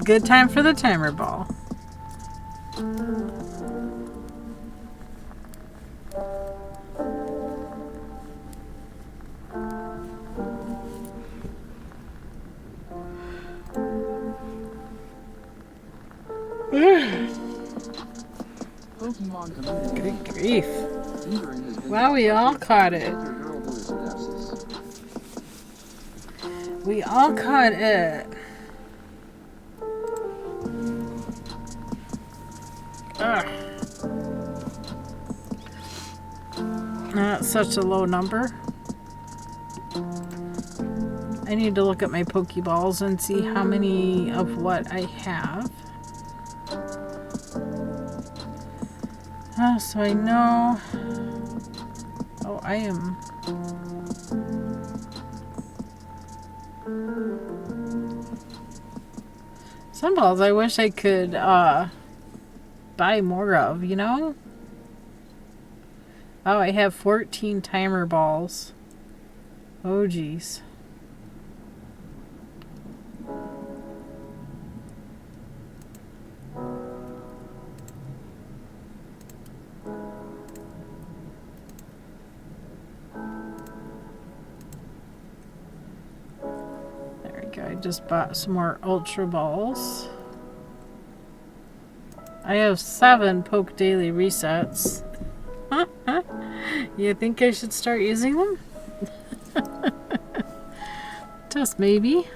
Good time for the timer ball. Good grief. Wow, we all caught it. We all caught it. Ugh. That's such a low number. I need to look at my Pokeballs and see how many of what I have. So I know. Oh, I am. Some balls I wish I could buy more of, you know? Oh, I have 14 timer balls. Oh, geez. I just bought some more Ultra Balls. I have 7 Poke Daily resets. You think I should start using them? Just maybe.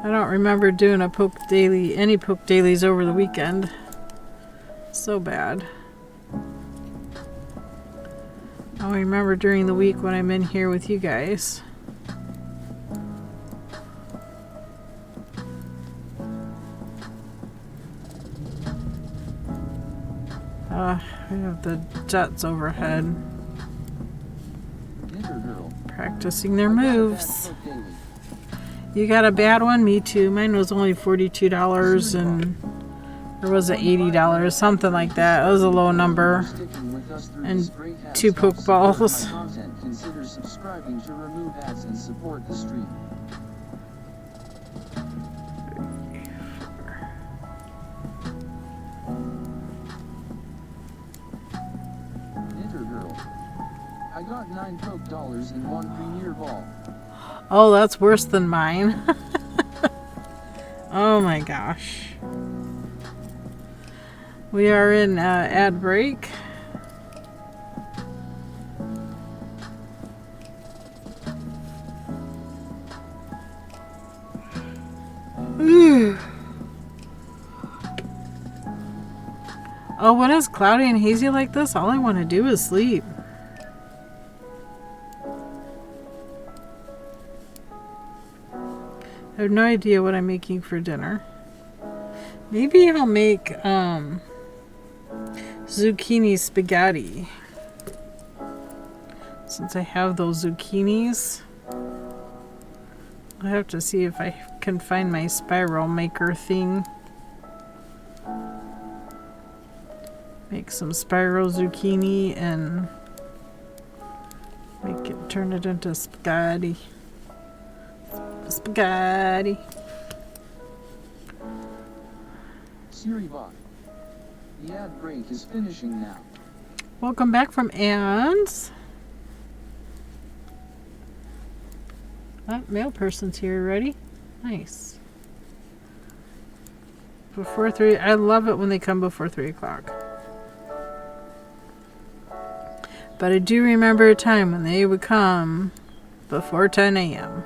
I don't remember doing a Poke Daily, any Poke Dailies over the weekend. So bad. I remember during the week when I'm in here with you guys. I have the Jets overhead. Practicing their moves. You got a bad one? Me too. Mine was only $42 and... or was it $80? Something like that. It was a low number. And 2 Pokeballs. Consider subscribing to remove ads and support the stream. Knitter Girl. I got 9 Poke dollars and 1 Premier Ball. Oh, that's worse than mine. Oh my gosh. We are in ad break. Oh, when it's cloudy and hazy like this, all I want to do is sleep. I have no idea what I'm making for dinner. Maybe I'll make zucchini spaghetti. Since I have those zucchinis, I have to see if I can find my spiral maker thing. Make some spiral zucchini and turn it into spaghetti. Spaghetti. Siribot. The ad break is finishing now. Welcome back from ads. That mail person's here already. Nice. Before 3, I love it when they come before 3 o'clock. But I do remember a time when they would come before 10 a.m.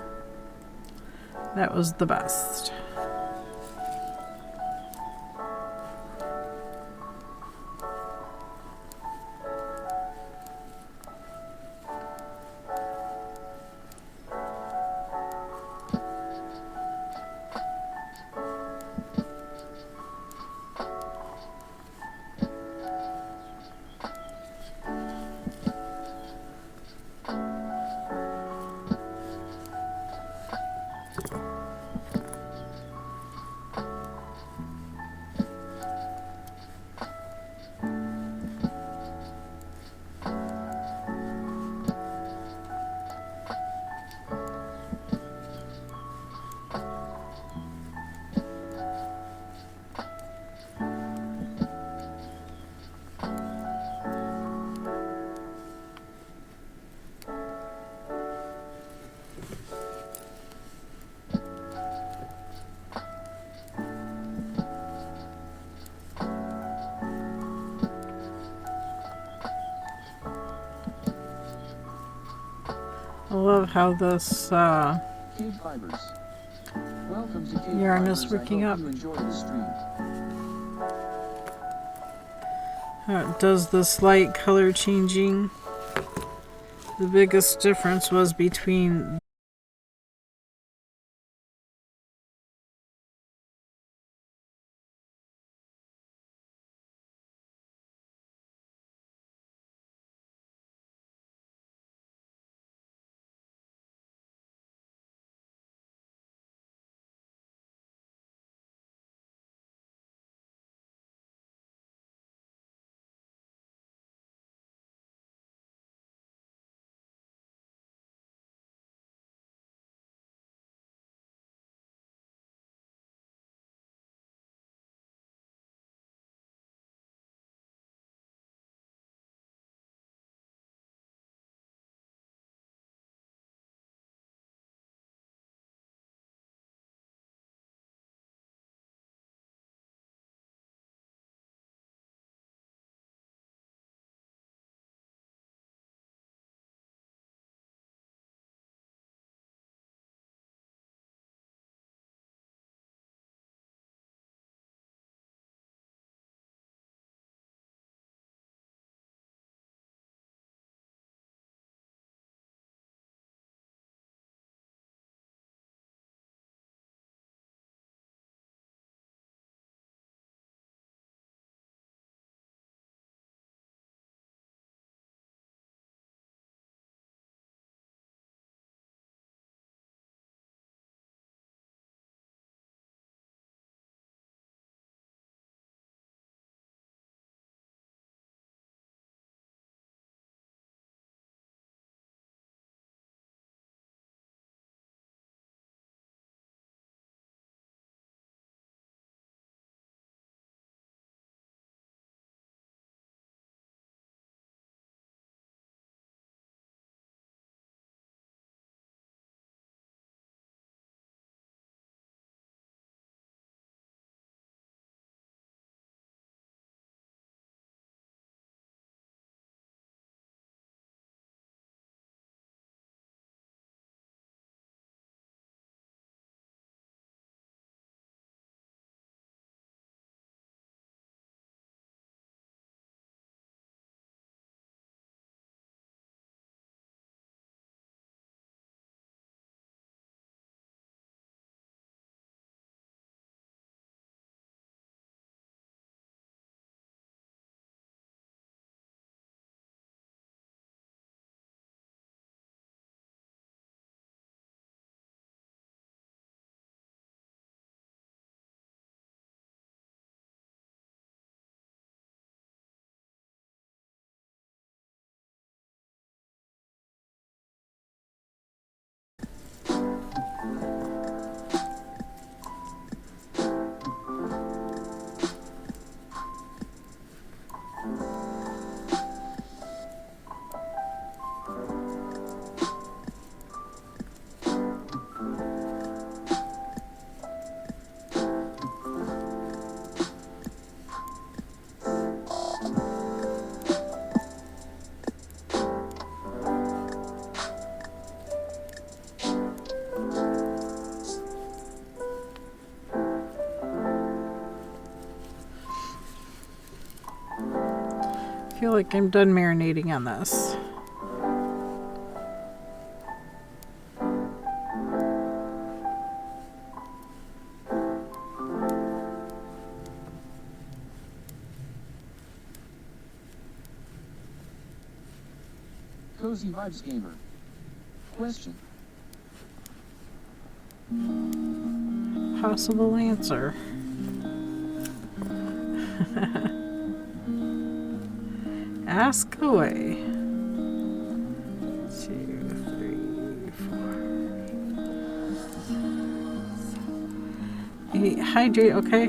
That was the best. how this Cave fibers. Welcome to Cave yarn Fibers. is working I up. hope you enjoy the stream. How it does this light color changing. The biggest difference was between I feel like I'm done marinating on this. Cozy Vibes Gamer. Question. Possible answer. Ask away. 2, 3, 4, 8. Hydrate, okay.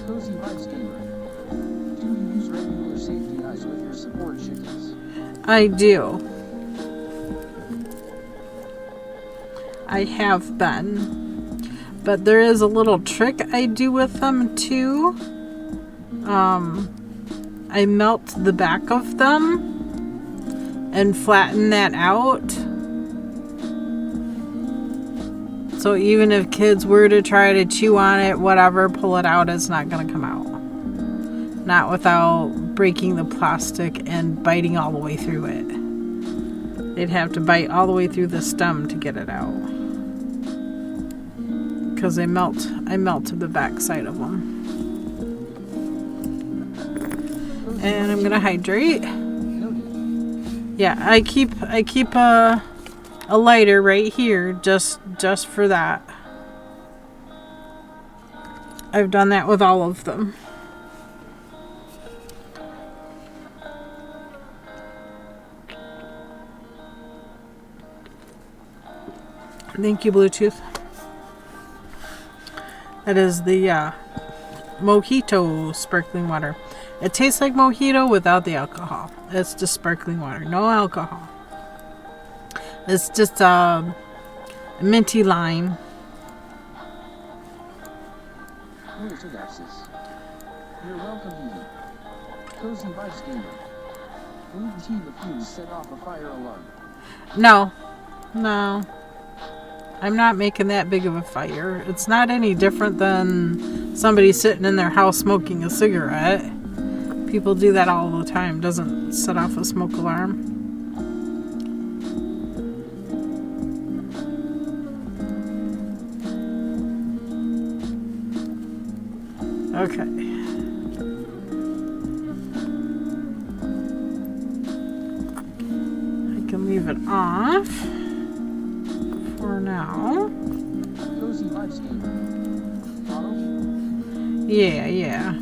Cozy Vibes Gamer. Do you use regular safety eyes with your support chickens? I do. I have been. But there is a little trick I do with them too. I melt the back of them and flatten that out. So even if kids were to try to chew on it, whatever, pull it out, it's not going to come out. Not without breaking the plastic and biting all the way through it. They'd have to bite all the way through the stem to get it out. Because I melted the back side of them. And I'm going to hydrate. Yeah, I keep a lighter right here just for that. I've done that with all of them. Thank you, Bluetooth. That is the mojito sparkling water. It tastes like mojito without the alcohol. It's just sparkling water, no alcohol. It's just minty lime. You're welcome, Edie. Cozy Vibes Gamer. Blue tea the fuse set off a fire alarm. No. I'm not making that big of a fire. It's not any different than somebody sitting in their house smoking a cigarette. People do that all the time. Doesn't set off a smoke alarm. Okay. I can leave it off for now. Cozy Vibes Gamer. Auto? Yeah.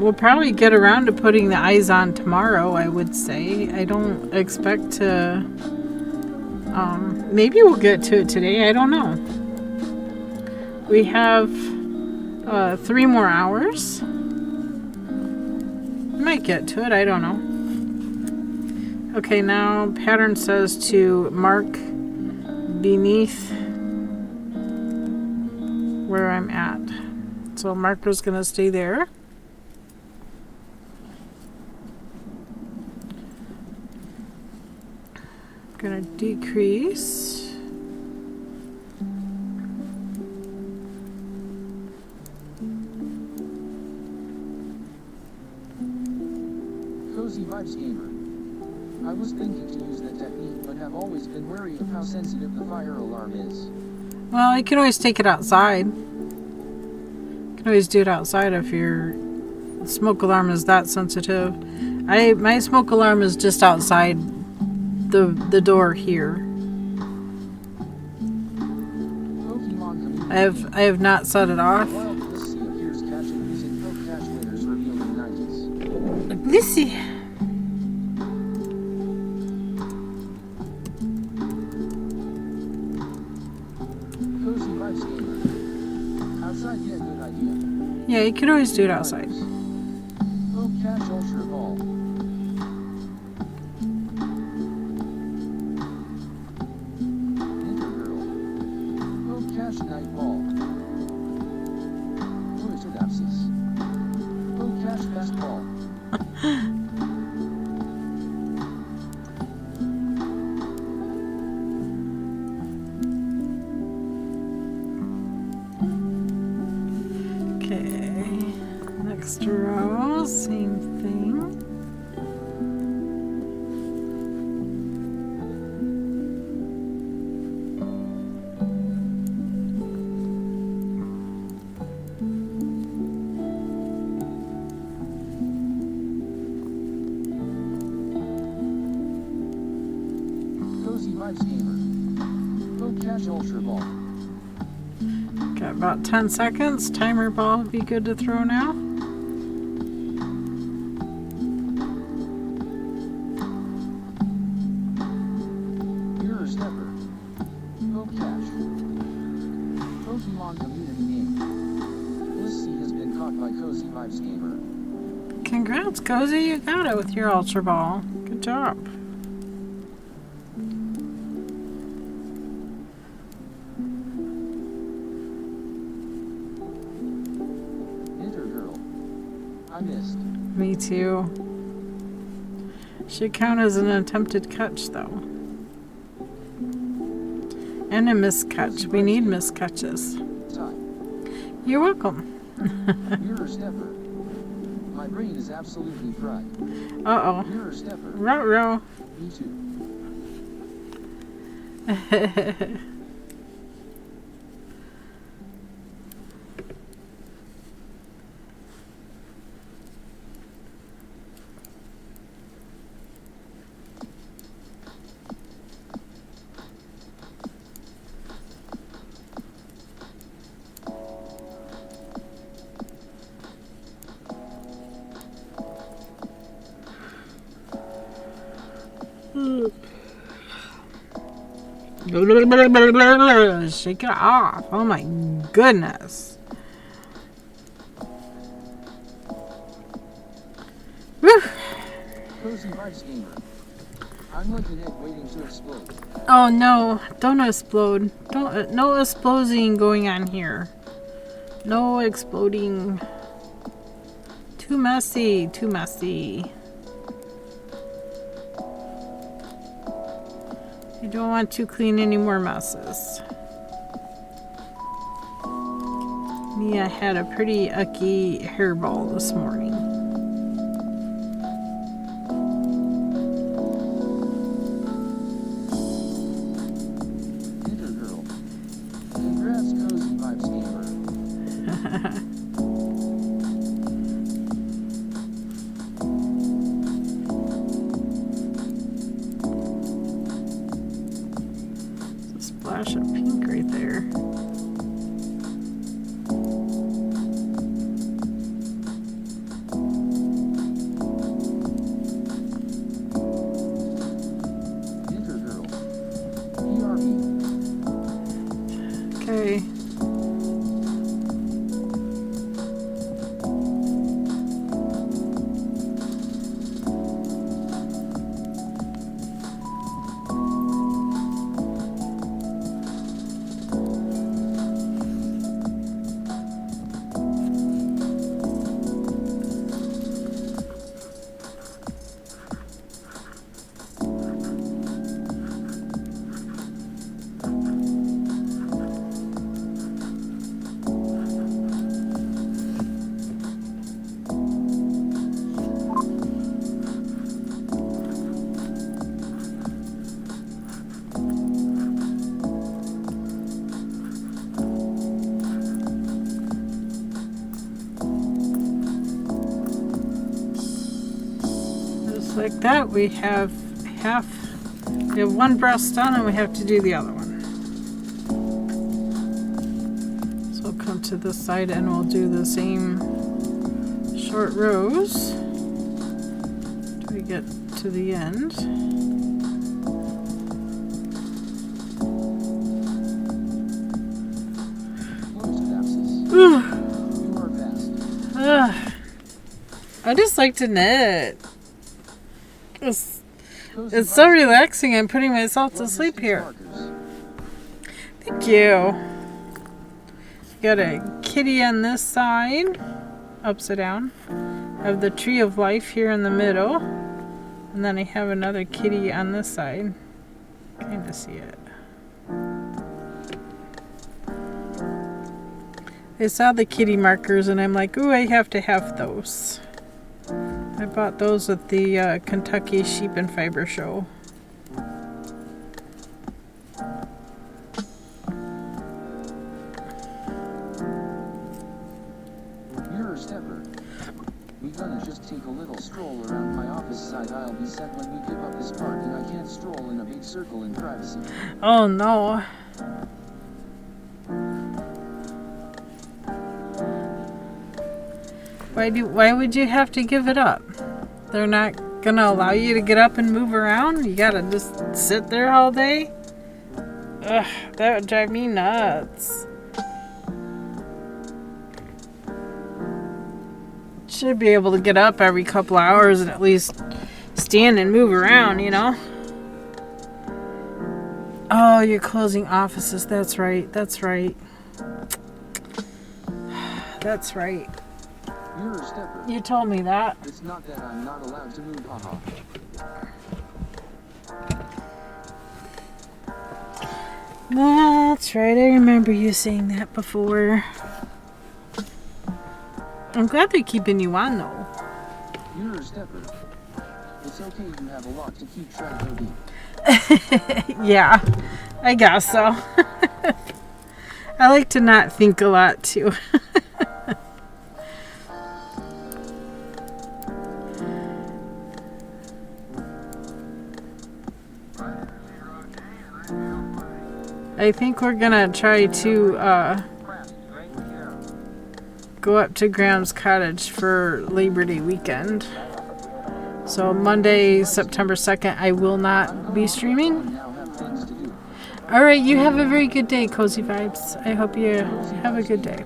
We'll probably get around to putting the eyes on tomorrow, I would say. I don't expect to... maybe we'll get to it today. I don't know. We have 3 more hours. Might get to it. I don't know. Okay, now pattern says to mark beneath where I'm at. So marker's going to stay there. Going to decrease. Cozy Vibes Gamer. I was thinking to use that technique, but have always been wary of how sensitive the fire alarm is. Well, you can always take it outside. You can always do it outside if your smoke alarm is that sensitive. My smoke alarm is just outside the door here. I have not set it off. Lissy. Cozy Vibes Gamer. Outside, yeah, good idea. Yeah, you can always do it outside. Oh, catch ultra ball. Intergirl. Oh, catch night ball. Synapsis. Oh, catch best ball. Next row, same thing. Cozy Vibes Gamer. Go catch ultra ball. Got about 10 seconds. Timer ball would be good to throw now. Congrats, Cozy. You got it with your Ultra Ball. Good job. Enter girl. I missed. Me too. Should count as an attempted catch, though. And a missed catch. We need missed catches. Tie. You're welcome. Mirror stepper. My brain is absolutely fried. Uh-oh. Mirror stepper. Ruh-roh. Me too. Shake it off. Oh my goodness. Woo. Cozy vibes gamer. I'm like an egg waiting to explode. Oh no, don't explode. Don't no exploding going on here. No exploding. Too messy, too messy. You don't want to clean any more messes. Mia had a pretty icky hairball this morning. Enter girl. Congrats, Cozy vibes gamer. Splash of pink right there. Enter girl. PRB. Okay. Just like that, we have one breast done and we have to do the other one. So we'll come to this side and we'll do the same short rows till we get to the end. You are fast. I just like to knit. It's Cozy so vibes relaxing. I'm putting myself to gamer. sleep here. Markers. Thank you. Got a kitty on this side, upside down. I have the tree of life here in the middle. And then I have another kitty on this side. Kind of see it. I saw the kitty markers and I'm like, ooh, I have to have those. I bought those at the Kentucky Sheep and Fiber Show. Mirror stepper. We gonna just take a little stroll around my office side. I'll be set when we give up this part and I can't stroll in a big circle in privacy. Oh no. Why would you have to give it up? They're not gonna allow you to get up and move around? You gotta just sit there all day? Ugh, that would drive me nuts. Should be able to get up every couple hours and at least stand and move around, you know. Oh, you're closing offices. That's right. That's right. That's right. You're a stepper. You told me that. It's not that I'm not allowed to move, haha. That's right. I remember you saying that before. I'm glad they're keeping you on, though. You're a stepper. It's okay you have a lot to keep track of. Yeah, I guess so. I like to not think a lot, too. I think we're gonna try to go up to Graham's cottage for Labor Day weekend. So Monday, September 2nd, I will not be streaming. Alright, you have a very good day, Cozy Vibes. I hope you have a good day.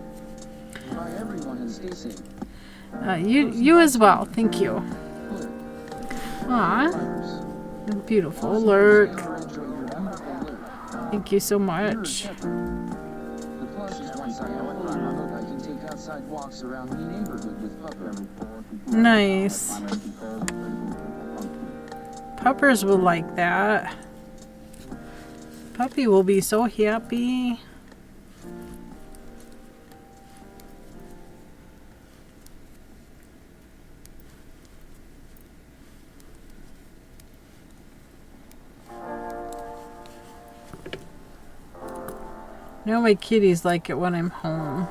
Bye everyone and stay safe. You as well, thank you. Aw, beautiful lurk. Thank you so much. The plus is once I have a hook, I can take outside walks around the neighborhood with Pupper. Nice. Puppers will like that. Puppy will be so happy. No, my kitties like it when I'm home.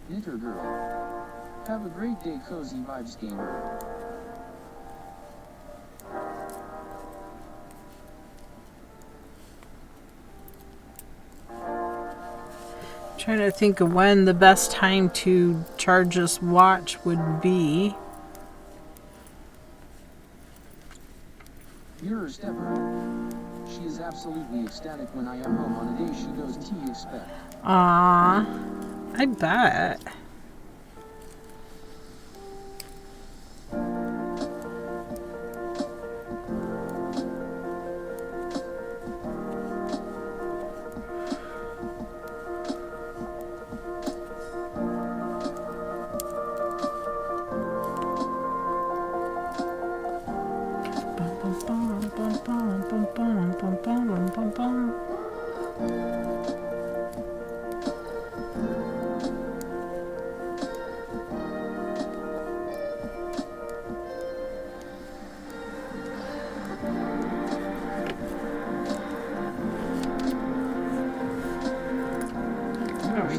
Knitter girl. Have a great day, Cozy Vibes gamer. Trying to think of when the best time to charge this watch would be. You're a stepper. She is absolutely ecstatic when I am home on a day she goes to expect. Aww, I bet.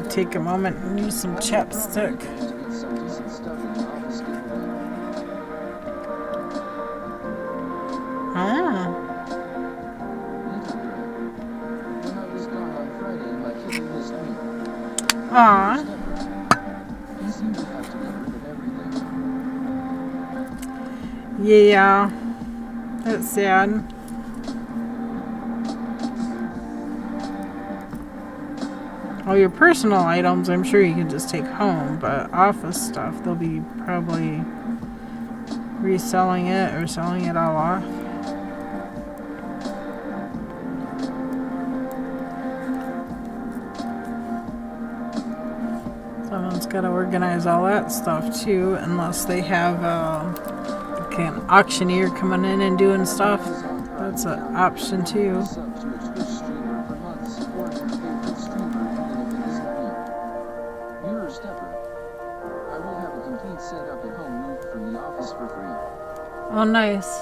Take a moment and use some chapstick. Ah. Aw. Yeah. That's sad. Well, your personal items, I'm sure you can just take home, but office stuff, they'll be probably reselling it or selling it all off. Someone's got to organize all that stuff too, unless they have like an auctioneer coming in and doing stuff. That's an option too. Oh, nice.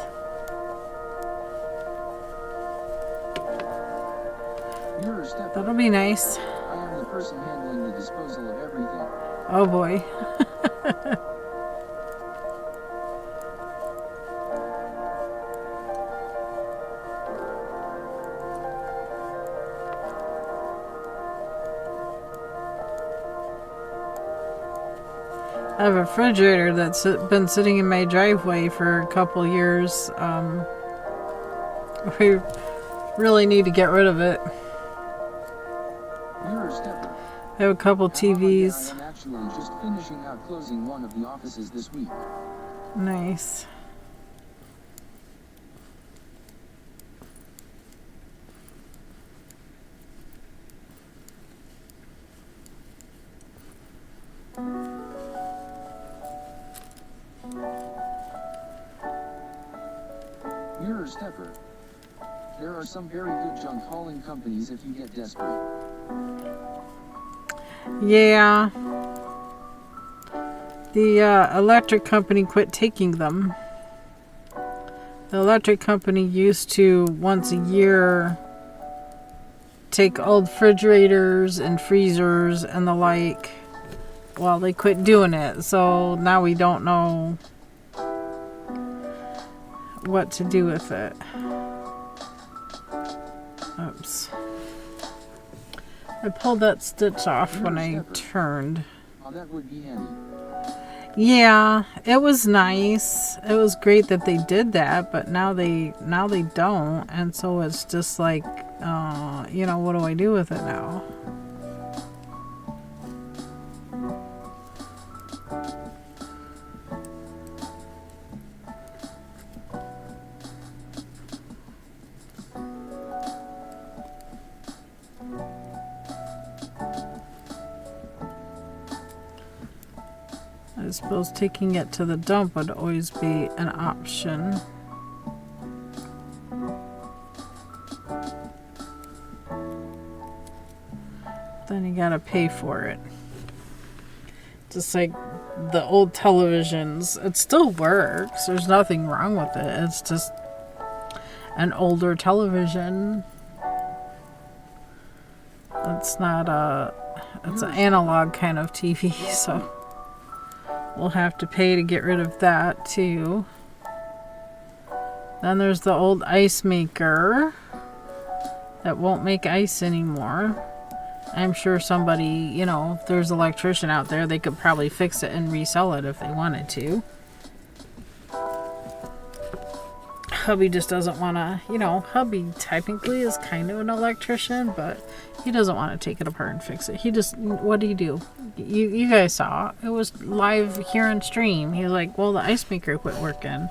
That'll be nice. I am the person handling the disposal of everything. Oh boy. I have a refrigerator that's been sitting in my driveway for a couple years. We really need to get rid of it. I have a couple TVs. I am actually just finishing out closing one of the offices this week. Nice. Mirror stepper. There are some very good junk hauling companies if you get desperate. Yeah. The electric company quit taking them. The electric company used to, once a year, take old refrigerators and freezers and the like. Well, they quit doing it, so now we don't know what to do with it. Oops. I pulled that stitch off when I turned. Oh, that would be handy. Yeah, it was nice. It was great that they did that, but now they don't, and so it's just like, what do I do with it now? I suppose taking it to the dump would always be an option. Then you gotta pay for it. Just like the old televisions. It still works. There's nothing wrong with it. It's just an older television. It's not it's an analog kind of TV, so we'll have to pay to get rid of that too. Then there's the old ice maker that won't make ice anymore. I'm sure somebody, if there's an electrician out there, they could probably fix it and resell it if they wanted to. Hubby just doesn't want to, hubby technically is kind of an electrician, but he doesn't want to take it apart and fix it. He just, what do? You guys saw, it was live here on stream. He was like, well, the ice maker quit working.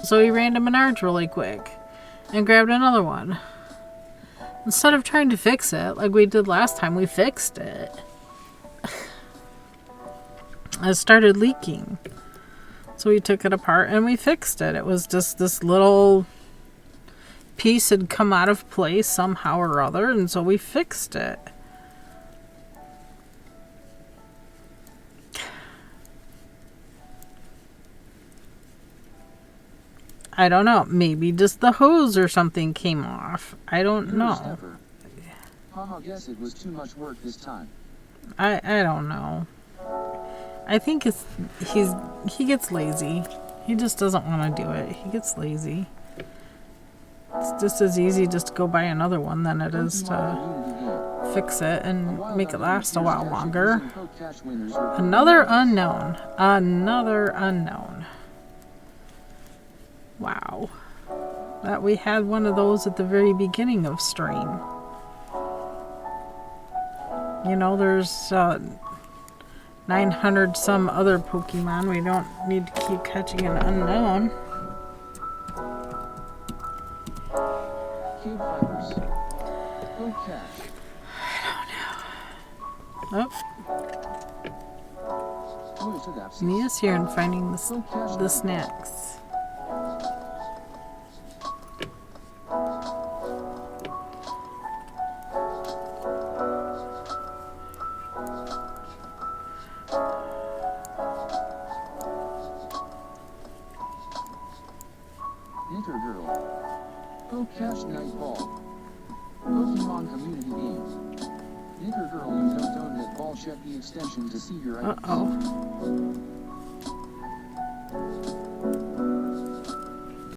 So he ran to Menards really quick and grabbed another one. Instead of trying to fix it like we did last time, we fixed it. It started leaking. So we took it apart and we fixed it. It was just this little piece had come out of place somehow or other, and so we fixed it. I don't know. Maybe just the hose or something came off. I don't know. I guess it was too much work this time. I don't know. I think he gets lazy. He just doesn't want to do it. He gets lazy. It's just as easy just to go buy another one than it is to fix it and make it last a while longer. Another unknown. Another unknown. Wow. That we had one of those at the very beginning of stream. There's 900 some other Pokemon. We don't need to keep catching an unknown. Cave fibers. Go cash. I don't know. Oh. Mia's here and finding the snacks. Pokemon community game. Knicker Girl, you don't own that ball. Check the extension to see your items. Uh-oh.